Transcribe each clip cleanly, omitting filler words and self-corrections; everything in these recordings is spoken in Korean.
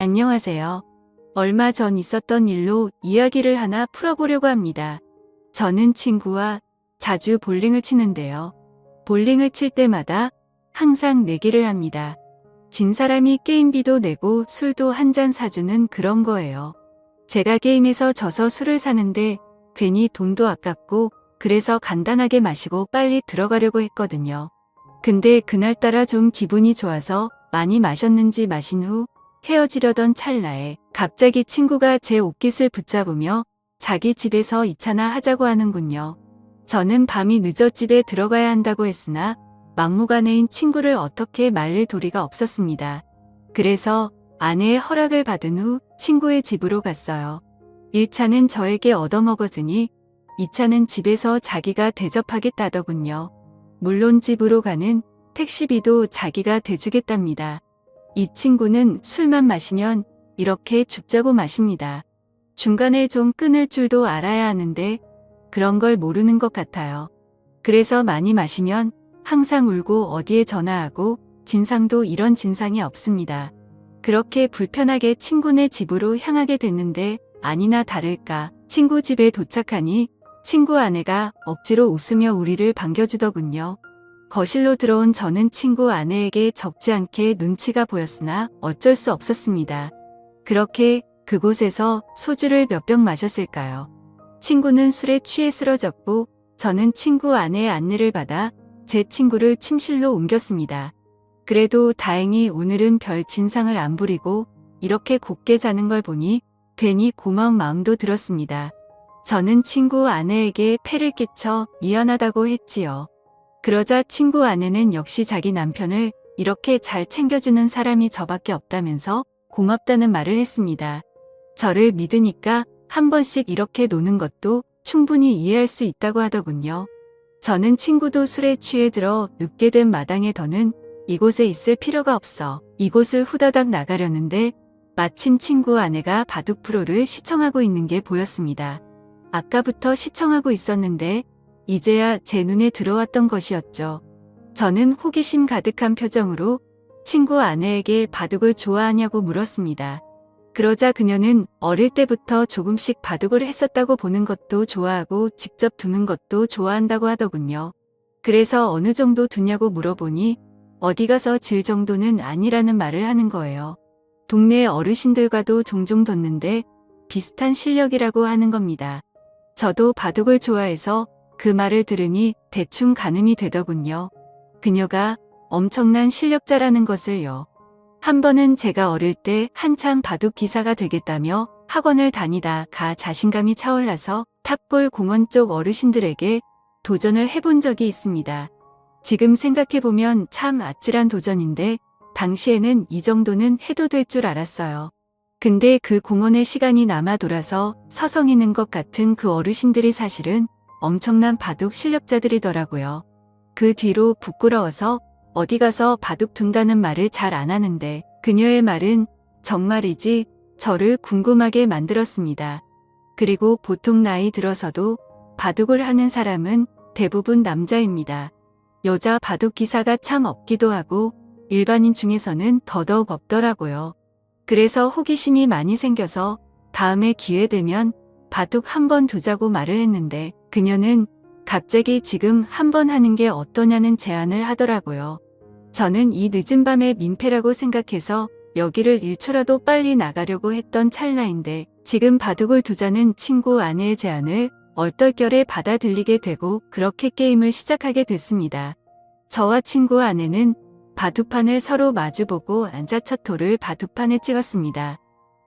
안녕하세요. 얼마 전 있었던 일로 이야기를 하나 풀어보려고 합니다. 저는 친구와 자주 볼링을 치는데요. 볼링을 칠 때마다 항상 내기를 합니다. 진 사람이 게임비도 내고 술도 한 잔 사주는 그런 거예요. 제가 게임에서 져서 술을 사는데 괜히 돈도 아깝고 그래서 간단하게 마시고 빨리 들어가려고 했거든요. 근데 그날따라 좀 기분이 좋아서 많이 마셨는지 마신 후 헤어지려던 찰나에 갑자기 친구가 제 옷깃을 붙잡으며 자기 집에서 2차나 하자고 하는군요. 저는 밤이 늦어 집에 들어가야 한다고 했으나 막무가내인 친구를 어떻게 말릴 도리가 없었습니다. 그래서 아내의 허락을 받은 후 친구의 집으로 갔어요. 1차는 저에게 얻어먹었으니 2차는 집에서 자기가 대접하겠다더군요. 물론 집으로 가는 택시비도 자기가 대주겠답니다. 이 친구는 술만 마시면 이렇게 죽자고 마십니다. 중간에 좀 끊을 줄도 알아야 하는데 그런 걸 모르는 것 같아요. 그래서 많이 마시면 항상 울고 어디에 전화하고 진상도 이런 진상이 없습니다. 그렇게 불편하게 친구네 집으로 향하게 됐는데 아니나 다를까 친구 집에 도착하니 친구 아내가 억지로 웃으며 우리를 반겨주더군요. 거실로 들어온 저는 친구 아내에게 적지 않게 눈치가 보였으나 어쩔 수 없었습니다. 그렇게 그곳에서 소주를 몇 병 마셨을까요? 친구는 술에 취해 쓰러졌고 저는 친구 아내의 안내를 받아 제 친구를 침실로 옮겼습니다. 그래도 다행히 오늘은 별 진상을 안 부리고 이렇게 곱게 자는 걸 보니 괜히 고마운 마음도 들었습니다. 저는 친구 아내에게 폐를 끼쳐 미안하다고 했지요. 그러자 친구 아내는 역시 자기 남편을 이렇게 잘 챙겨주는 사람이 저밖에 없다면서 고맙다는 말을 했습니다. 저를 믿으니까 한 번씩 이렇게 노는 것도 충분히 이해할 수 있다고 하더군요. 저는 친구도 술에 취해 들어 눕게 된 마당에 더는 이곳에 있을 필요가 없어 이곳을 후다닥 나가려는데 마침 친구 아내가 바둑 프로를 시청하고 있는 게 보였습니다. 아까부터 시청하고 있었는데 이제야 제 눈에 들어왔던 것이었죠. 저는 호기심 가득한 표정으로 친구 아내에게 바둑을 좋아하냐고 물었습니다. 그러자 그녀는 어릴 때부터 조금씩 바둑을 했었다고 보는 것도 좋아하고 직접 두는 것도 좋아한다고 하더군요. 그래서 어느 정도 두냐고 물어보니 어디 가서 질 정도는 아니라는 말을 하는 거예요. 동네 어르신들과도 종종 뒀는데 비슷한 실력이라고 하는 겁니다. 저도 바둑을 좋아해서 그 말을 들으니 대충 가늠이 되더군요. 그녀가 엄청난 실력자라는 것을요. 한 번은 제가 어릴 때 한참 바둑 기사가 되겠다며 학원을 다니다가 자신감이 차올라서 탑골 공원 쪽 어르신들에게 도전을 해본 적이 있습니다. 지금 생각해보면 참 아찔한 도전인데 당시에는 이 정도는 해도 될 줄 알았어요. 근데 그 공원의 시간이 남아 돌아서 서성이는 것 같은 그 어르신들이 사실은 엄청난 바둑 실력자들이더라고요. 그 뒤로 부끄러워서 어디 가서 바둑 둔다는 말을 잘 안 하는데 그녀의 말은 정말이지 저를 궁금하게 만들었습니다. 그리고 보통 나이 들어서도 바둑을 하는 사람은 대부분 남자입니다. 여자 바둑 기사가 참 없기도 하고 일반인 중에서는 더더욱 없더라고요. 그래서 호기심이 많이 생겨서 다음에 기회 되면 바둑 한번 두자고 말을 했는데 그녀는 갑자기 지금 한번 하는 게 어떠냐는 제안을 하더라고요. 저는 이 늦은 밤에 민폐라고 생각해서 여기를 1초라도 빨리 나가려고 했던 찰나인데 지금 바둑을 두자는 친구 아내의 제안을 얼떨결에 받아들이게 되고 그렇게 게임을 시작하게 됐습니다. 저와 친구 아내는 바둑판을 서로 마주보고 앉아 첫 홀을 바둑판에 찍었습니다.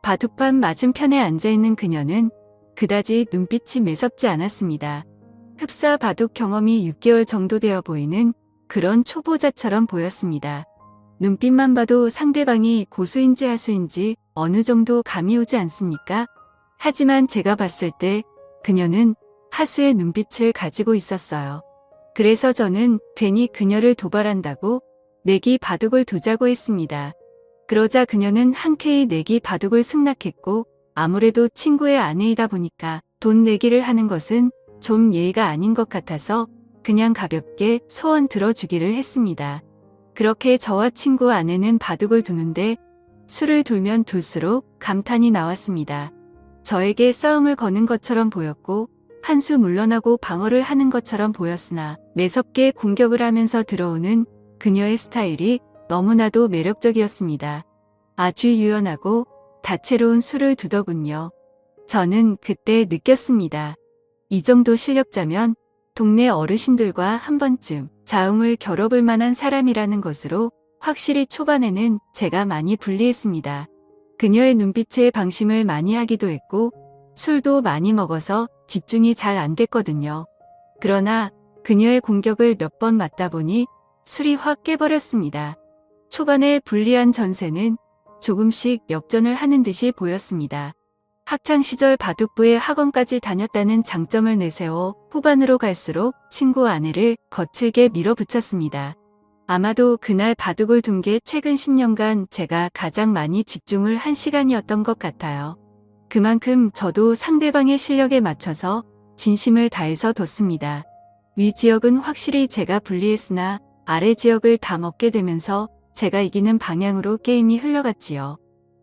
바둑판 맞은편에 앉아있는 그녀는 그다지 눈빛이 매섭지 않았습니다. 흡사 바둑 경험이 6개월 정도 되어 보이는 그런 초보자처럼 보였습니다. 눈빛만 봐도 상대방이 고수인지 하수인지 어느 정도 감이 오지 않습니까? 하지만 제가 봤을 때 그녀는 하수의 눈빛을 가지고 있었어요. 그래서 저는 괜히 그녀를 도발한다고 내기 바둑을 두자고 했습니다. 그러자 그녀는 흔쾌히 내기 바둑을 승낙했고 아무래도 친구의 아내이다 보니까 돈 내기를 하는 것은 좀 예의가 아닌 것 같아서 그냥 가볍게 소원 들어주기를 했습니다. 그렇게 저와 친구 아내는 바둑을 두는데 수를 둘면 둘수록 감탄이 나왔습니다. 저에게 싸움을 거는 것처럼 보였고 한 수 물러나고 방어를 하는 것처럼 보였으나 매섭게 공격을 하면서 들어오는 그녀의 스타일이 너무나도 매력적이었습니다. 아주 유연하고 다채로운 수를 두더군요. 저는 그때 느꼈습니다. 이 정도 실력자면 동네 어르신들과 한 번쯤 자웅을 겨뤄볼 만한 사람이라는 것으로 확실히 초반에는 제가 많이 불리했습니다. 그녀의 눈빛에 방심을 많이 하기도 했고 술도 많이 먹어서 집중이 잘 안 됐거든요. 그러나 그녀의 공격을 몇 번 맞다 보니 술이 확 깨버렸습니다. 초반에 불리한 전세는 조금씩 역전을 하는 듯이 보였습니다. 학창시절 바둑부에 학원까지 다녔다는 장점을 내세워 후반으로 갈수록 친구 아내를 거칠게 밀어붙였습니다. 아마도 그날 바둑을 둔 게 최근 10년간 제가 가장 많이 집중을 한 시간이었던 것 같아요. 그만큼 저도 상대방의 실력에 맞춰서 진심을 다해서 뒀습니다. 위 지역은 확실히 제가 불리했으나 아래 지역을 다 먹게 되면서 제가 이기는 방향으로 게임이 흘러갔지요.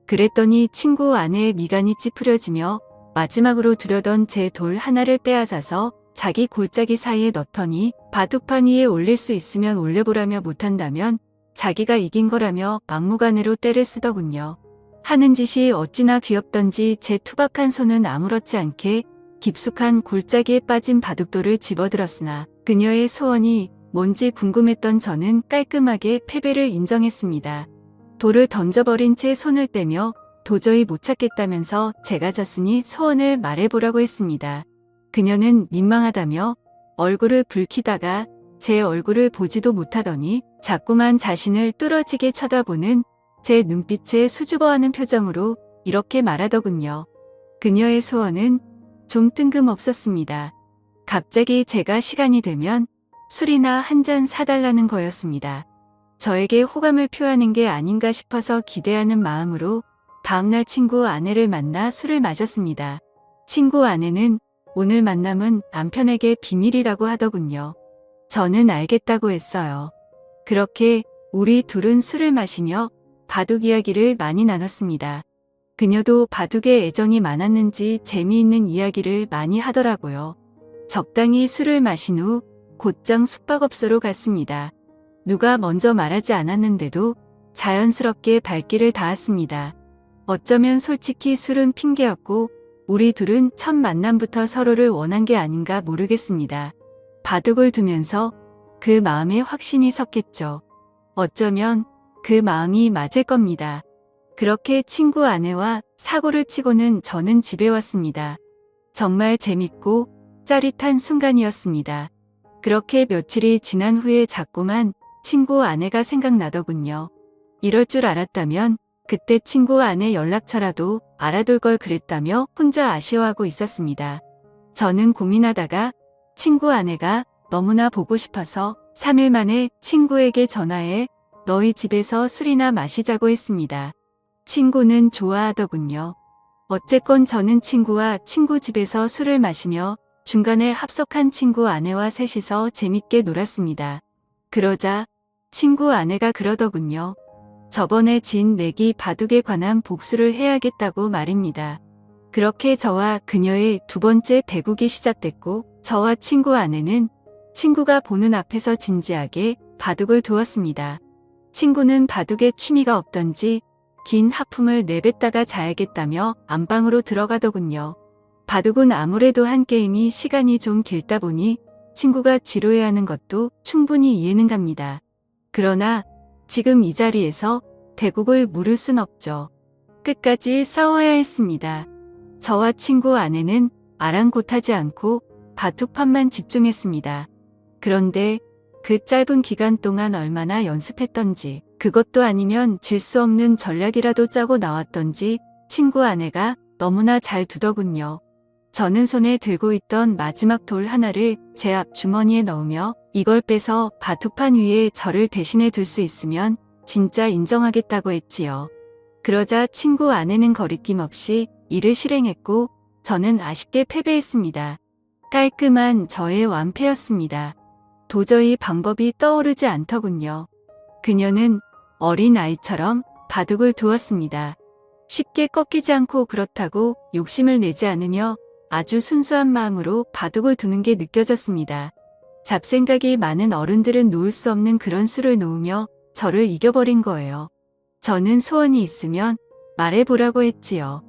그랬더니 친구 아내의 미간이 찌푸려지며 마지막으로 두려던 제 돌 하나를 빼앗아서 자기 골짜기 사이에 넣더니 바둑판 위에 올릴 수 있으면 올려보라며 못한다면 자기가 이긴 거라며 막무가내로 때를 쓰더군요. 하는 짓이 어찌나 귀엽던지 제 투박한 손은 아무렇지 않게 깊숙한 골짜기에 빠진 바둑돌을 집어들었으나 그녀의 소원이 뭔지 궁금했던 저는 깔끔하게 패배를 인정했습니다. 돌을 던져버린 채 손을 떼며 도저히 못 찾겠다면서 제가 졌으니 소원을 말해보라고 했습니다. 그녀는 민망하다며 얼굴을 붉히다가 제 얼굴을 보지도 못하더니 자꾸만 자신을 뚫어지게 쳐다보는 제 눈빛에 수줍어하는 표정으로 이렇게 말하더군요. 그녀의 소원은 좀 뜬금없었습니다. 갑자기 제가 시간이 되면 술이나 한 잔 사달라는 거였습니다. 저에게 호감을 표하는 게 아닌가 싶어서 기대하는 마음으로 다음날 친구 아내를 만나 술을 마셨습니다. 친구 아내는 오늘 만남은 남편에게 비밀이라고 하더군요. 저는 알겠다고 했어요. 그렇게 우리 둘은 술을 마시며 바둑 이야기를 많이 나눴습니다. 그녀도 바둑에 애정이 많았는지 재미있는 이야기를 많이 하더라고요. 적당히 술을 마신 후 곧장 숙박업소로 갔습니다. 누가 먼저 말하지 않았는데도 자연스럽게 발길을 닿았습니다. 어쩌면 솔직히 술은 핑계였고 우리 둘은 첫 만남부터 서로를 원한 게 아닌가 모르겠습니다. 바둑을 두면서 그 마음에 확신이 섰겠죠. 어쩌면 그 마음이 맞을 겁니다. 그렇게 친구 아내와 사고를 치고는 저는 집에 왔습니다. 정말 재밌고 짜릿한 순간이었습니다. 그렇게 며칠이 지난 후에 자꾸만 친구 아내가 생각나더군요. 이럴 줄 알았다면 그때 친구 아내 연락처라도 알아둘 걸 그랬다며 혼자 아쉬워하고 있었습니다. 저는 고민하다가 친구 아내가 너무나 보고 싶어서 3일 만에 친구에게 전화해 너희 집에서 술이나 마시자고 했습니다. 친구는 좋아하더군요. 어쨌건 저는 친구와 친구 집에서 술을 마시며 중간에 합석한 친구 아내와 셋이서 재밌게 놀았습니다. 그러자 친구 아내가 그러더군요. 저번에 진 내기 바둑에 관한 복수를 해야겠다고 말입니다. 그렇게 저와 그녀의 두 번째 대국이 시작됐고 저와 친구 아내는 친구가 보는 앞에서 진지하게 바둑을 두었습니다. 친구는 바둑에 취미가 없던지 긴 하품을 내뱉다가 자야겠다며 안방으로 들어가더군요. 바둑은 아무래도 한 게임이 시간이 좀 길다 보니 친구가 지루해하는 것도 충분히 이해는 갑니다. 그러나 지금 이 자리에서 대국을 물을 순 없죠. 끝까지 싸워야 했습니다. 저와 친구 아내는 아랑곳하지 않고 바둑판만 집중했습니다. 그런데 그 짧은 기간 동안 얼마나 연습했던지 그것도 아니면 질 수 없는 전략이라도 짜고 나왔던지 친구 아내가 너무나 잘 두더군요. 저는 손에 들고 있던 마지막 돌 하나를 제 앞 주머니에 넣으며 이걸 빼서 바둑판 위에 저를 대신해 둘 수 있으면 진짜 인정하겠다고 했지요. 그러자 친구 아내는 거리낌 없이 이를 실행했고 저는 아쉽게 패배했습니다. 깔끔한 저의 완패였습니다. 도저히 방법이 떠오르지 않더군요. 그녀는 어린 아이처럼 바둑을 두었습니다. 쉽게 꺾이지 않고 그렇다고 욕심을 내지 않으며 아주 순수한 마음으로 바둑을 두는 게 느껴졌습니다. 잡생각이 많은 어른들은 놓을 수 없는 그런 수를 놓으며 저를 이겨버린 거예요. 저는 소원이 있으면 말해보라고 했지요.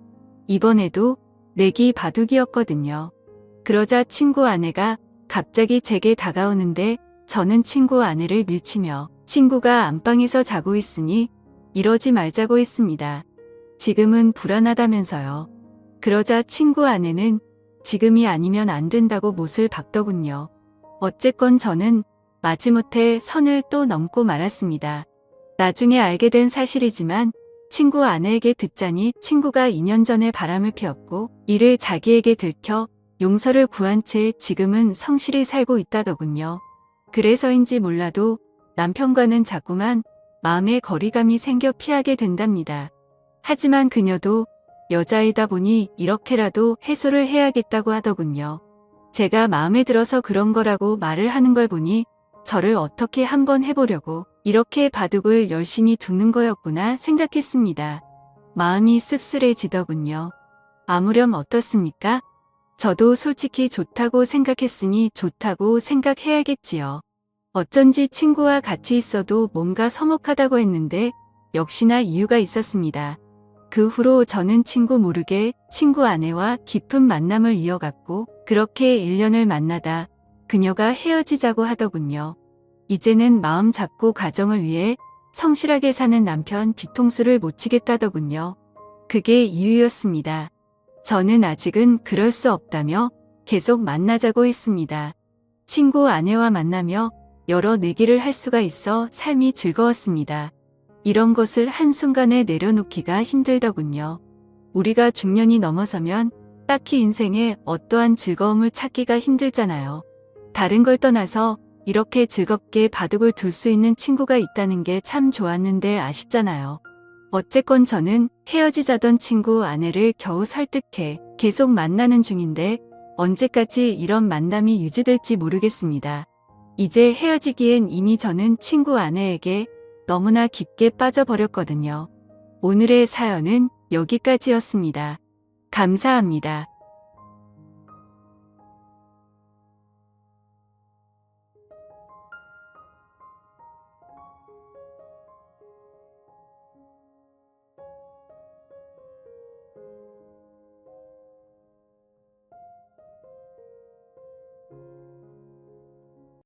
이번에도 내기 바둑이었거든요. 그러자 친구 아내가 갑자기 제게 다가오는데 저는 친구 아내를 밀치며 친구가 안방에서 자고 있으니 이러지 말자고 했습니다. 지금은 불안하다면서요. 그러자 친구 아내는 지금이 아니면 안 된다고 못을 박더군요. 어쨌건 저는 마지못해 선을 또 넘고 말았습니다. 나중에 알게 된 사실이지만 친구 아내에게 듣자니 친구가 2년 전에 바람을 피웠고 이를 자기에게 들켜 용서를 구한 채 지금은 성실히 살고 있다더군요. 그래서인지 몰라도 남편과는 자꾸만 마음의 거리감이 생겨 피하게 된답니다. 하지만 그녀도 여자이다 보니 이렇게라도 해소를 해야겠다고 하더군요. 제가 마음에 들어서 그런 거라고 말을 하는 걸 보니 저를 어떻게 한번 해보려고 이렇게 바둑을 열심히 두는 거였구나 생각했습니다. 마음이 씁쓸해지더군요. 아무렴 어떻습니까? 저도 솔직히 좋다고 생각했으니 좋다고 생각해야겠지요. 어쩐지 친구와 같이 있어도 뭔가 서먹하다고 했는데 역시나 이유가 있었습니다. 그 후로 저는 친구 모르게 친구 아내와 깊은 만남을 이어갔고 그렇게 1년을 만나다 그녀가 헤어지자고 하더군요. 이제는 마음 잡고 가정을 위해 성실하게 사는 남편 뒤통수를 못 치겠다더군요. 그게 이유였습니다. 저는 아직은 그럴 수 없다며 계속 만나자고 했습니다. 친구 아내와 만나며 여러 내기를 할 수가 있어 삶이 즐거웠습니다. 이런 것을 한순간에 내려놓기가 힘들더군요. 우리가 중년이 넘어서면 딱히 인생에 어떠한 즐거움을 찾기가 힘들잖아요. 다른 걸 떠나서 이렇게 즐겁게 바둑을 둘 수 있는 친구가 있다는 게 참 좋았는데 아쉽잖아요. 어쨌건 저는 헤어지자던 친구 아내를 겨우 설득해 계속 만나는 중인데 언제까지 이런 만남이 유지될지 모르겠습니다. 이제 헤어지기엔 이미 저는 친구 아내에게 너무나 깊게 빠져버렸거든요. 오늘의 사연은 여기까지였습니다. 감사합니다.